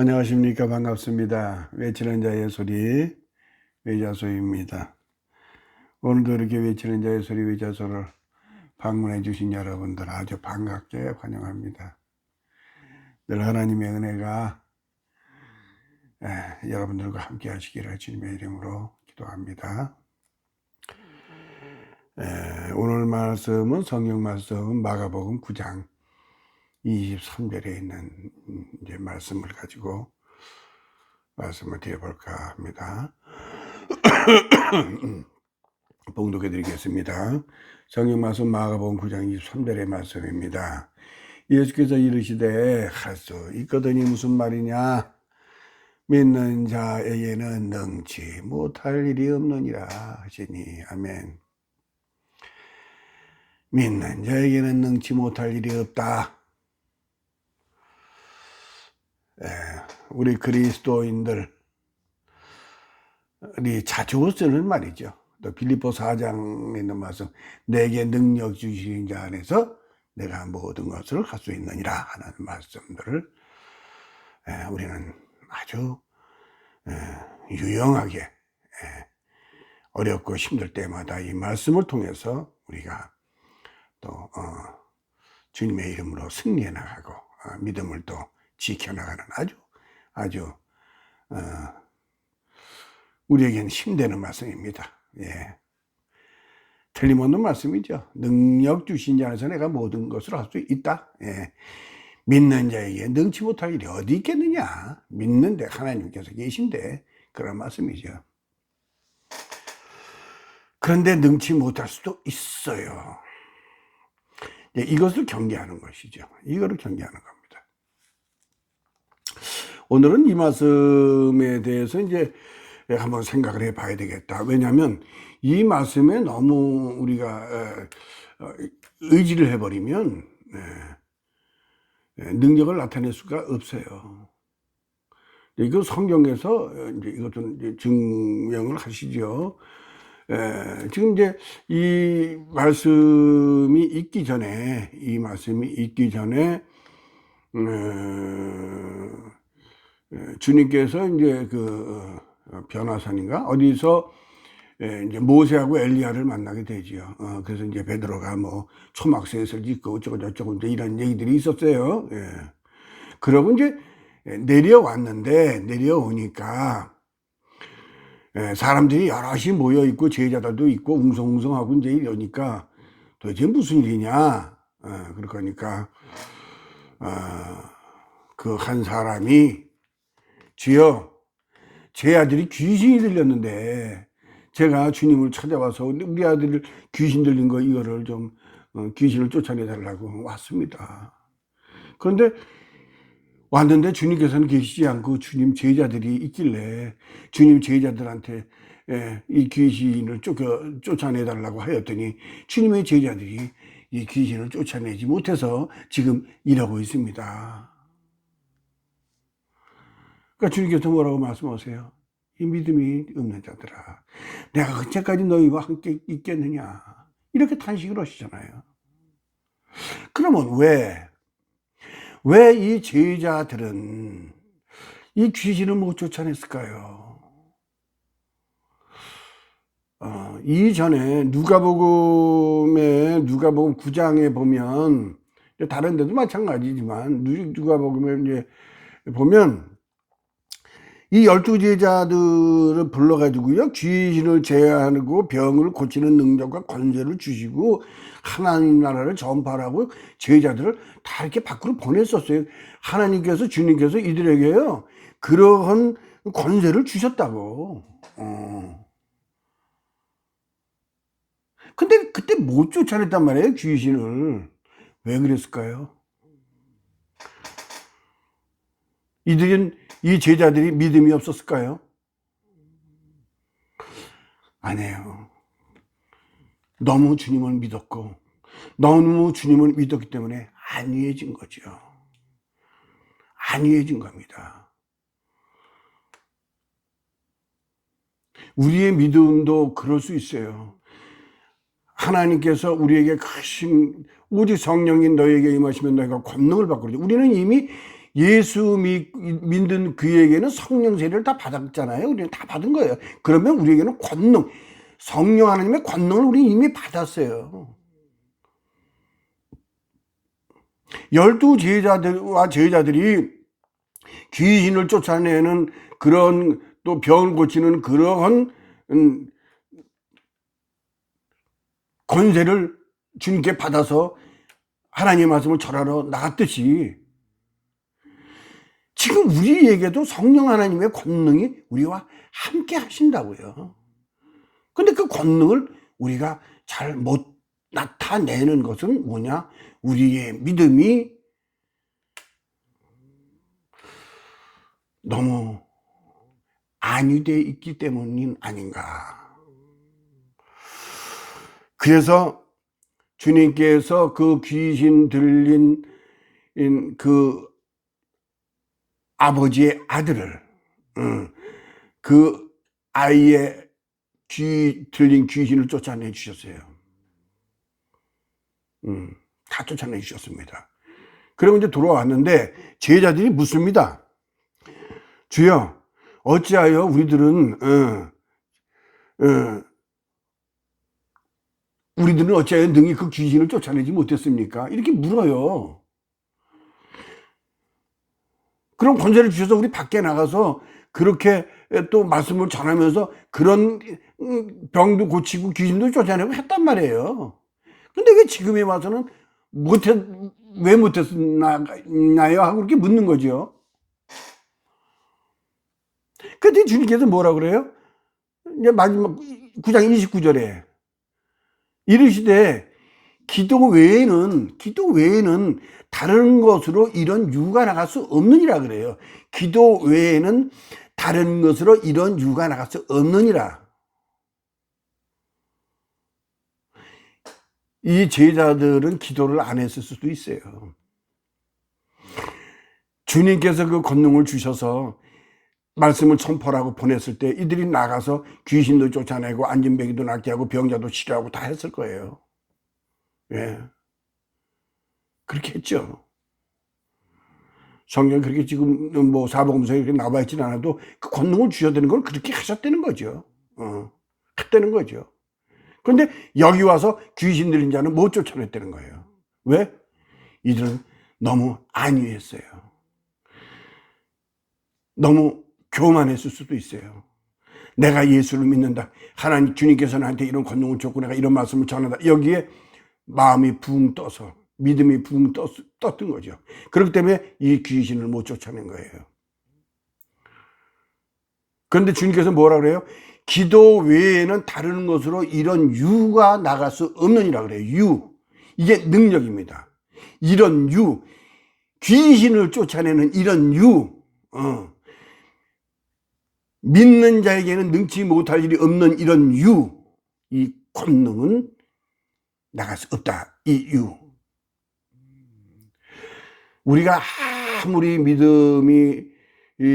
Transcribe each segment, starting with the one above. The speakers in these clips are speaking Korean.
안녕하십니까. 반갑습니다. 외치는 자의 소리 외자소입니다. 오늘도 이렇게 외치는 자의 소리 외자소를 방문해 주신 여러분들 아주 반갑게 환영합니다. 늘 하나님의 은혜가 여러분들과 함께 하시기를 주님의 이름으로 기도합니다. 오늘 말씀은 성경 말씀 마가복음 9장 23절에 있는 이제 말씀을 가지고 말씀을 드려볼까 합니다. 봉독해 드리겠습니다. 성경 말씀 마가복음 9장 23절의 말씀입니다. 예수께서 이르시되 할 수 있거든이 무슨 말이냐? 믿는 자에게는 능치 못할 일이 없느니라 하시니. 아멘. 믿는 자에게는 능치 못할 일이 없다. 우리 그리스도인들이 자주 쓰는 말이죠. 또 빌립보 4장에 있는 말씀, 내게 능력 주시는 자 안에서 내가 모든 것을 할 수 있느니라 하는 말씀들을 우리는 아주 유용하게 어렵고 힘들 때마다 이 말씀을 통해서 우리가 또 주님의 이름으로 승리해 나가고 믿음을 또 지켜나가는 아주 우리에게는 힘되는 말씀입니다. 예. 틀림없는 말씀이죠. 능력 주신 자 안에서 내가 모든 것을 할 수 있다. 예. 믿는 자에게 능치 못할 일이 어디 있겠느냐. 믿는데 하나님께서 계신데 그런 말씀이죠. 그런데 능치 못할 수도 있어요. 예, 이것을 경계하는 것이죠. 이거를 경계하는 겁니다. 오늘은 이 말씀에 대해서 이제 한번 생각을 해 봐야 되겠다. 왜냐하면 이 말씀에 너무 우리가 의지를 해버리면 능력을 나타낼 수가 없어요. 이거 성경에서 이제 이것도 이제 증명을 하시죠. 지금 이제 이 말씀이 있기 전에 주님께서 이제 그 변화산인가 어디서 이제 모세하고 엘리야를 만나게 되지요. 그래서 이제 베드로가 뭐 초막셋을 짓고 어쩌고 저쩌고 이제 이런 얘기들이 있었어요. 예. 그러고 이제 내려오니까 사람들이 여럿이 모여 있고 제자들도 있고 웅성웅성하고 이제 이러니까 도대체 무슨 일이냐? 그러니까 그 한 사람이 주여, 제 아들이 귀신이 들렸는데 제가 주님을 찾아와서 우리 아들 귀신 들린 거 이거를 좀 귀신을 쫓아내 달라고 왔습니다. 그런데 왔는데 주님께서는 계시지 않고 주님 제자들이 있길래 주님 제자들한테 이 귀신을 쫓아내 달라고 하였더니 주님의 제자들이 이 귀신을 쫓아내지 못해서 지금 이러고 있습니다. 그러니까 주님께서 뭐라고 말씀하세요? 이 믿음이 없는 자들아, 내가 언제까지 너희와 함께 있겠느냐, 이렇게 탄식을 하시잖아요. 그러면 왜 이 제자들은 이 귀신을 못 쫓아냈을까요? 이전에 누가복음 9장에 보면, 다른 데도 마찬가지지만 누가복음에 이제 보면 이 12제자들을 불러가지고요, 귀신을 제하고 병을 고치는 능력과 권세를 주시고 하나님 나라를 전파하라고 제자들을 다 이렇게 밖으로 보냈었어요. 하나님께서, 주님께서 이들에게요, 그러한 권세를 주셨다고. 근데 그때 못 쫓아냈단 말이에요, 귀신을. 왜 그랬을까요? 이 제자들이 믿음이 없었을까요? 아니에요. 너무 주님을 믿었고, 너무 주님을 믿었기 때문에 안위해진 거죠. 안위해진 겁니다. 우리의 믿음도 그럴 수 있어요. 하나님께서 우리에게 크신 오직 성령인 너에게 임하시면 너희가 권능을 받고, 우리는 이미 예수 믿는 그에게는 성령 세례를 다 받았잖아요. 우리는 다 받은 거예요. 그러면 우리에게는 권능, 성령 하나님의 권능을 우리 이미 받았어요. 12 제자들과 제자들이 귀신을 쫓아내는 그런, 또 병을 고치는 그런 권세를 주님께 받아서 하나님의 말씀을 전하러 나갔듯이 지금 우리에게도 성령 하나님의 권능이 우리와 함께 하신다고요. 근데 그 권능을 우리가 잘 못 나타내는 것은 뭐냐? 우리의 믿음이 너무 안위되어 있기 때문이 아닌가. 그래서 주님께서 그 귀신 들린 그 아버지의 아들을, 그 아이의 들린 귀신을 쫓아내 주셨어요. 다 쫓아내 주셨습니다. 그리고 이제 돌아왔는데 제자들이 묻습니다. 주여, 어찌하여 우리들은 어찌하여 능히 그 귀신을 쫓아내지 못했습니까? 이렇게 물어요. 그런 권세를 주셔서 우리 밖에 나가서 그렇게 또 말씀을 전하면서 그런 병도 고치고 귀신도 쫓아내고 했단 말이에요. 근데 왜 지금에 와서는 왜 못했나요? 하고 이렇게 묻는 거죠. 그때 주님께서 뭐라 그래요? 이제 마지막 9장 29절에 이르시되 기도 외에는 다른 것으로 이런 유가 나갈 수 없느니라 그래요. 기도 외에는 다른 것으로 이런 유가 나갈 수 없느니라. 이 제자들은 기도를 안 했을 수도 있어요. 주님께서 그 권능을 주셔서 말씀을 선포하고 보냈을 때 이들이 나가서 귀신도 쫓아내고 안진뱅이도 낫게 하고 병자도 치료하고 다 했을 거예요. 예. 그렇게 했죠. 성경 그렇게 지금 뭐 사복음서에 이렇게 나와 있지는 않아도 그 권능을 주셔야 되는 걸 그렇게 하셨다는 거죠. 했다는 거죠. 그런데 여기 와서 귀신 들린 자는 못 쫓아냈다는 거예요. 왜? 이들은 너무 안위했어요. 너무 교만했을 수도 있어요. 내가 예수를 믿는다. 하나님 주님께서 나한테 이런 권능을 줬고 내가 이런 말씀을 전한다. 여기에 마음이 붕 떠서 믿음이 붕 떴던 거죠. 그렇기 때문에 이 귀신을 못 쫓아낸 거예요. 그런데 주님께서 뭐라 그래요? 기도 외에는 다른 것으로 이런 유가 나갈 수 없느니라 그래요. 유. 이게 능력입니다. 이런 유. 귀신을 쫓아내는 이런 유. 믿는 자에게는 능치 못할 일이 없는 이런 유. 이 권능은 나갈 수 없다. 이 유. 우리가 아무리 믿음이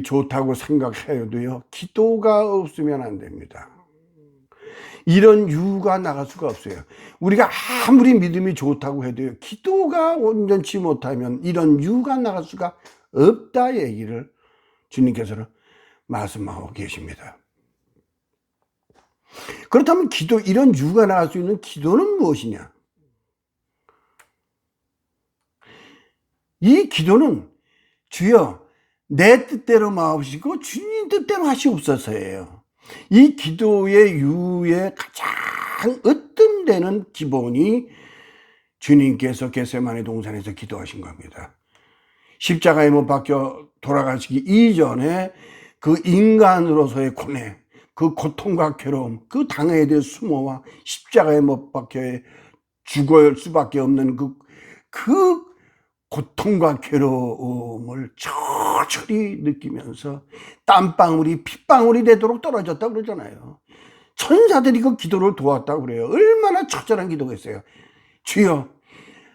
좋다고 생각해도요, 기도가 없으면 안 됩니다. 이런 유가 나갈 수가 없어요. 우리가 아무리 믿음이 좋다고 해도요, 기도가 온전치 못하면 이런 유가 나갈 수가 없다 얘기를 주님께서는 말씀하고 계십니다. 그렇다면 이런 유가 나갈 수 있는 기도는 무엇이냐? 이 기도는 주여 내 뜻대로 마옵시고 주님 뜻대로 하시옵소서예요. 이 기도의 유의 가장 으뜸되는 기본이 주님께서 겟세마네 동산에서 기도하신 겁니다. 십자가에 못 박혀 돌아가시기 이전에 그 인간으로서의 고뇌, 그 고통과 괴로움, 그 당해야 될 수모와 십자가에 못 박혀 죽을 수밖에 없는 그 고통과 괴로움을 저절히 느끼면서 땀방울이 핏방울이 되도록 떨어졌다고 그러잖아요. 천사들이 그 기도를 도왔다고 그래요. 얼마나 처절한 기도겠어요. 주여,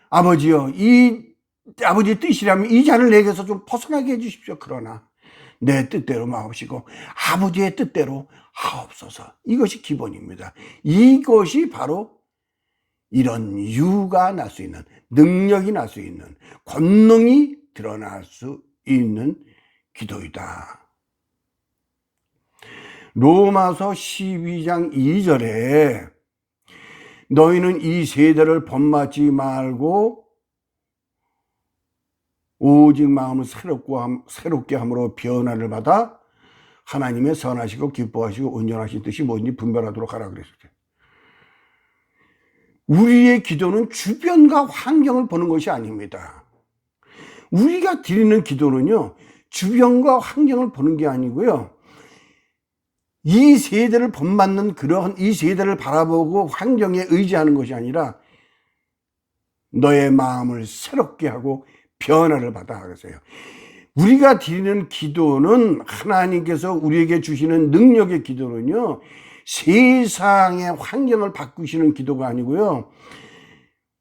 아버지여, 이 아버지의 뜻이라면 이 잔을 내게서 좀 벗어나게 해주십시오. 그러나 내 뜻대로 마옵시고 아버지의 뜻대로 하옵소서. 이것이 기본입니다. 이것이 바로 이런 유가 날 수 있는, 능력이 날 수 있는, 권능이 드러날 수 있는 기도이다. 로마서 12장 2절에 너희는 이 세대를 본받지 말고 오직 마음을 새롭게 함으로 변화를 받아 하나님의 선하시고 기뻐하시고 온전하신 뜻이 뭐든지 분별하도록 하라 그랬어요. 우리의 기도는 주변과 환경을 보는 것이 아닙니다. 우리가 드리는 기도는요, 주변과 환경을 보는 게 아니고요, 이 세대를 본받는 그러한 이 세대를 바라보고 환경에 의지하는 것이 아니라 너의 마음을 새롭게 하고 변화를 받아 그랬어요. 우리가 드리는 기도는 하나님께서 우리에게 주시는 능력의 기도는요, 세상의 환경을 바꾸시는 기도가 아니고요,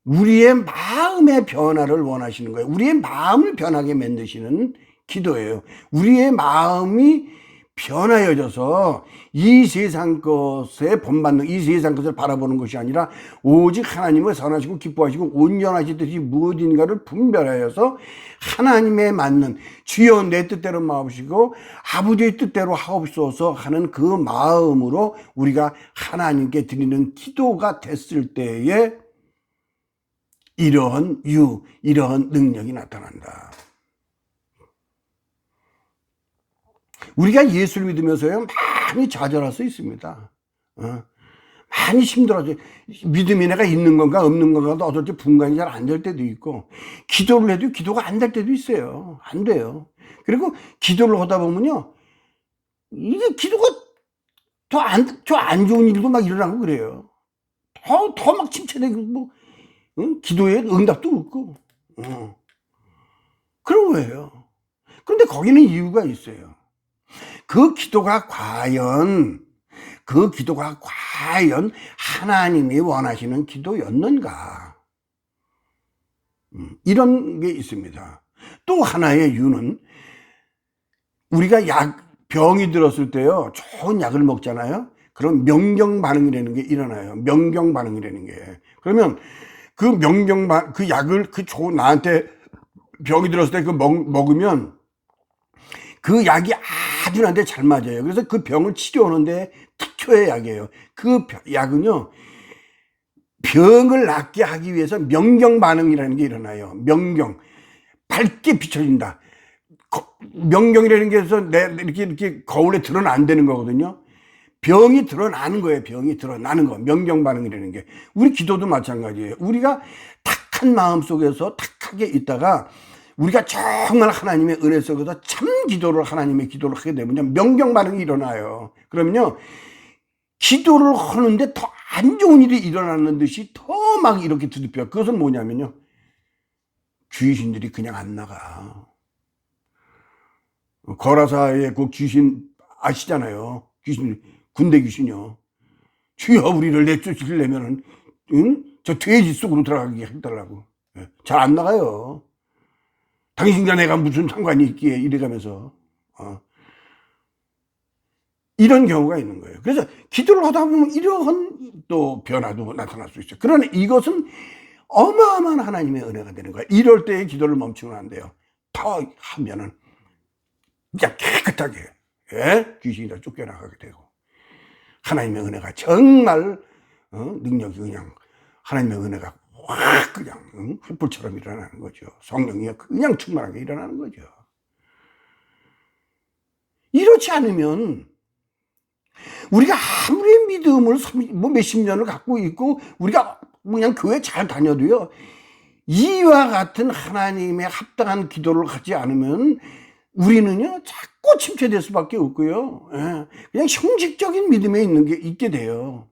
우리의 마음의 변화를 원하시는 거예요. 우리의 마음을 변하게 만드시는 기도예요. 우리의 마음이 변화여져서 이 세상 것에 본받는, 이 세상 것을 바라보는 것이 아니라 오직 하나님을 선하시고 기뻐하시고 온전하신 뜻이 무엇인가를 분별하여서 하나님에 맞는 주여 내 뜻대로 마옵시고 아버지의 뜻대로 하옵소서 하는 그 마음으로 우리가 하나님께 드리는 기도가 됐을 때에 이러한 능력이 나타난다. 우리가 예수를 믿으면서요, 많이 좌절할 수 있습니다. 많이 힘들어져. 믿음이 내가 있는 건가 없는 건가도 어떨 때 분간이 잘 안 될 때도 있고, 기도를 해도 기도가 안 될 때도 있어요. 안 돼요. 그리고 기도를 하다 보면요, 이게 기도가 더 안 좋은 일도 막 일어나고 그래요. 더 막 침체되고, 기도에 응답도 없고, 그런 거예요. 그런데 거기는 이유가 있어요. 그 기도가 과연 하나님이 원하시는 기도였는가? 이런 게 있습니다. 또 하나의 이유는 우리가 병이 들었을 때요, 좋은 약을 먹잖아요. 그럼 명경 반응이라는 게 일어나요. 명경 반응이라는 게. 그러면 그 약을 나한테 병이 들었을 때 먹으면 그 약이 아주 나한테 잘 맞아요. 그래서 그 병을 치료하는데 특효의 약이에요. 그 약은요, 병을 낫게 하기 위해서 명경 반응이라는 게 일어나요. 명경. 밝게 비춰진다. 명경이라는 게 해서 이렇게 거울에 드러나 안 되는 거거든요. 병이 드러나는 거예요. 병이 드러나는 거. 명경 반응이라는 게. 우리 기도도 마찬가지예요. 우리가 탁한 마음 속에서 탁하게 있다가 우리가 정말 하나님의 은혜 속에서 참 하나님의 기도를 하게 되면 명경 반응이 일어나요. 그러면요, 기도를 하는데 더 안 좋은 일이 일어나는 듯이 더 막 이렇게 두드려요. 그것은 뭐냐면요, 귀신들이 그냥 안 나가. 거라사의 그 귀신 아시잖아요. 군대 귀신이요. 주여 우리를 내쫓으려면은, 저 돼지 속으로 들어가게 해달라고. 잘 안 나가요. 당신과 내가 무슨 상관이 있기에 이래가면서 이런 경우가 있는 거예요. 그래서 기도를 하다 보면 이러한 또 변화도 나타날 수 있어요. 그러나 이것은 어마어마한 하나님의 은혜가 되는 거예요. 이럴 때의 기도를 멈추면 안 돼요. 더 하면은 그냥 깨끗하게 귀신이 다 쫓겨나가게 되고, 하나님의 은혜가 정말 능력이 그냥 하나님의 은혜가 확 그냥 횃불처럼 일어나는 거죠. 성령이 그냥 충만하게 일어나는 거죠. 이렇지 않으면 우리가 아무리 믿음을 몇십 년을 갖고 있고 우리가 그냥 교회 잘 다녀도요, 이와 같은 하나님의 합당한 기도를 하지 않으면 우리는요 자꾸 침체될 수밖에 없고요, 그냥 형식적인 믿음에 있게 돼요.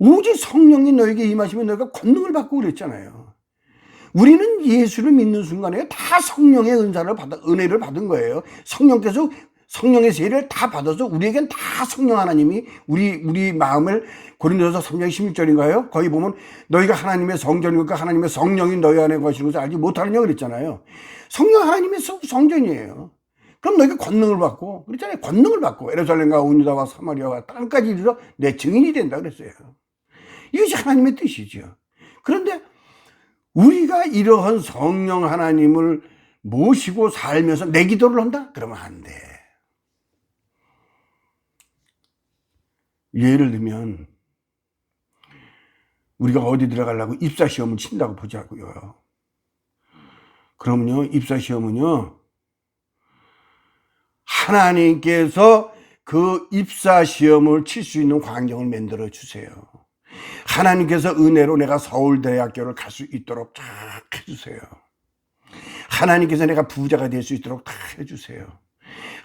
오직 성령이 너에게 임하시면 너희가 권능을 받고 그랬잖아요. 우리는 예수를 믿는 순간에 다 성령의 은혜를 받은 거예요. 성령께서 성령의 세례를 다 받아서 우리에겐 다 성령 하나님이 우리 마음을, 고린도서 3장 16절인가요? 거기 보면 너희가 하나님의 성전이니까 하나님의 성령이 너희 안에 거하시는 것을 알지 못하느냐 그랬잖아요. 성령 하나님의 성전이에요. 그럼 너희가 권능을 받고, 그랬잖아요. 권능을 받고 예루살렘과 온 유다와 사마리아와 땅까지 이르러 내 증인이 된다 그랬어요. 이것이 하나님의 뜻이죠. 그런데 우리가 이러한 성령 하나님을 모시고 살면서 내 기도를 한다? 그러면 안 돼. 예를 들면 우리가 어디 들어가려고 입사시험을 친다고 보자고요. 그러면요, 입사시험은요, 하나님께서 그 입사시험을 칠 수 있는 환경을 만들어 주세요. 하나님께서 은혜로 내가 서울대학교를 갈 수 있도록 다 해주세요. 하나님께서 내가 부자가 될 수 있도록 다 해주세요.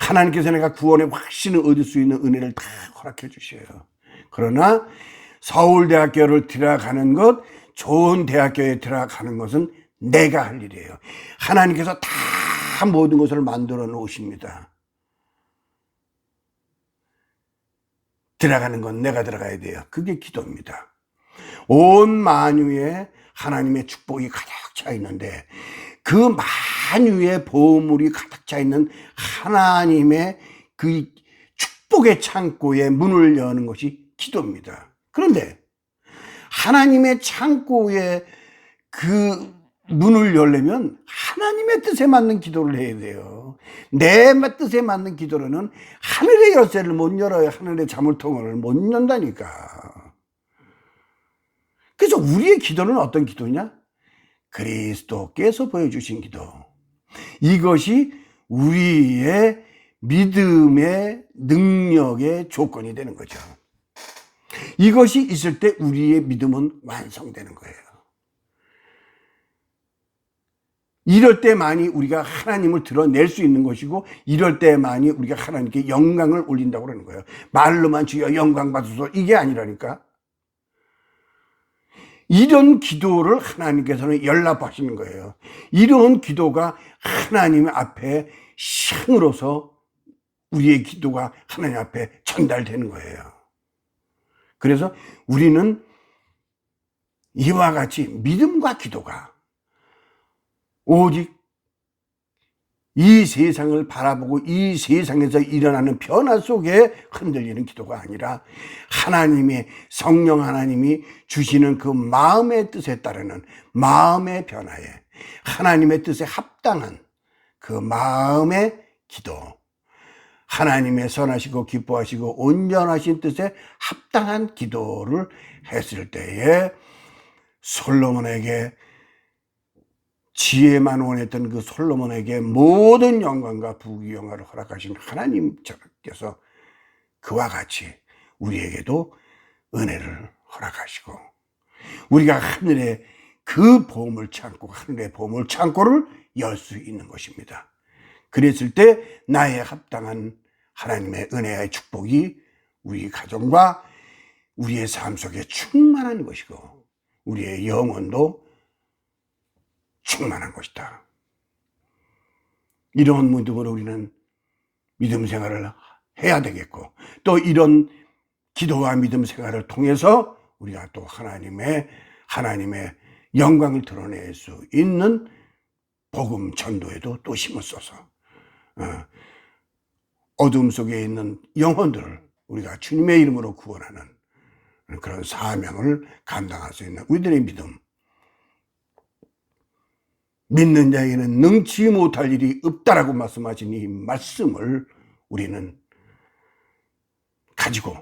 하나님께서 내가 구원의 확신을 얻을 수 있는 은혜를 다 허락해 주셔요. 그러나 서울대학교를 들어가는 것, 좋은 대학교에 들어가는 것은 내가 할 일이에요. 하나님께서 다 모든 것을 만들어 놓으십니다. 들어가는 건 내가 들어가야 돼요. 그게 기도입니다. 온 만유에 하나님의 축복이 가득 차 있는데 그 만유의 보물이 가득 차 있는 하나님의 그 축복의 창고에 문을 여는 것이 기도입니다. 그런데 하나님의 창고에 그 문을 열려면 하나님의 뜻에 맞는 기도를 해야 돼요. 내 뜻에 맞는 기도로는 하늘의 열쇠를 못 열어요. 하늘의 자물통을 못 연다니까. 그래서 우리의 기도는 어떤 기도냐? 그리스도께서 보여주신 기도. 이것이 우리의 믿음의 능력의 조건이 되는 거죠. 이것이 있을 때 우리의 믿음은 완성되는 거예요. 이럴 때만이 우리가 하나님을 드러낼 수 있는 것이고 이럴 때만이 우리가 하나님께 영광을 올린다고 그러는 거예요. 말로만 주여 영광 받으소서 이게 아니라니까. 이런 기도를 하나님께서는 연락하시는 거예요. 이런 기도가 하나님 앞에 향으로서 우리의 기도가 하나님 앞에 전달되는 거예요. 그래서 우리는 이와 같이 믿음과 기도가 오직 이 세상을 바라보고 이 세상에서 일어나는 변화 속에 흔들리는 기도가 아니라 하나님의 성령 하나님이 주시는 그 마음의 뜻에 따르는 마음의 변화에 하나님의 뜻에 합당한 그 마음의 기도, 하나님의 선하시고 기뻐하시고 온전하신 뜻에 합당한 기도를 했을 때에 솔로몬에게 지혜만 원했던 그 솔로몬에게 모든 영광과 부귀영화를 허락하신 하나님께서 그와 같이 우리에게도 은혜를 허락하시고 우리가 하늘의 그 보물 창고, 하늘의 보물 창고를 열 수 있는 것입니다. 그랬을 때 나의 합당한 하나님의 은혜의 축복이 우리 가정과 우리의 삶 속에 충만한 것이고 우리의 영혼도 충만한 것이다. 이런 믿음으로 우리는 믿음 생활을 해야 되겠고 또 이런 기도와 믿음 생활을 통해서 우리가 또 하나님의 영광을 드러낼 수 있는 복음 전도에도 또 힘을 써서 어둠 속에 있는 영혼들을 우리가 주님의 이름으로 구원하는 그런 사명을 감당할 수 있는 우리들의 믿음, 믿는 자에게는 능치 못할 일이 없다라고 말씀하신 이 말씀을 우리는 가지고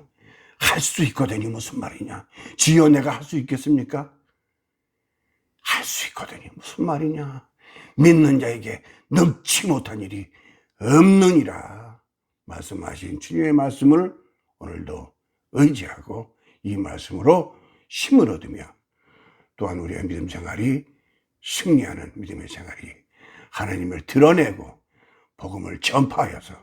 할 수 있거든요. 무슨 말이냐? 주여 내가 할 수 있겠습니까? 할 수 있거든요. 무슨 말이냐? 믿는 자에게 능치 못한 일이 없느니라 말씀하신 주님의 말씀을 오늘도 의지하고 이 말씀으로 힘을 얻으며 또한 우리의 믿음 생활이 승리하는 믿음의 생활이 하나님을 드러내고 복음을 전파하여서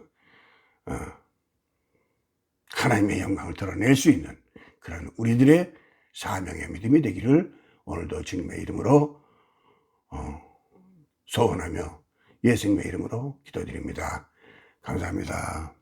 하나님의 영광을 드러낼 수 있는 그런 우리들의 사명의 믿음이 되기를 오늘도 주님의 이름으로 소원하며 예수님의 이름으로 기도드립니다. 감사합니다.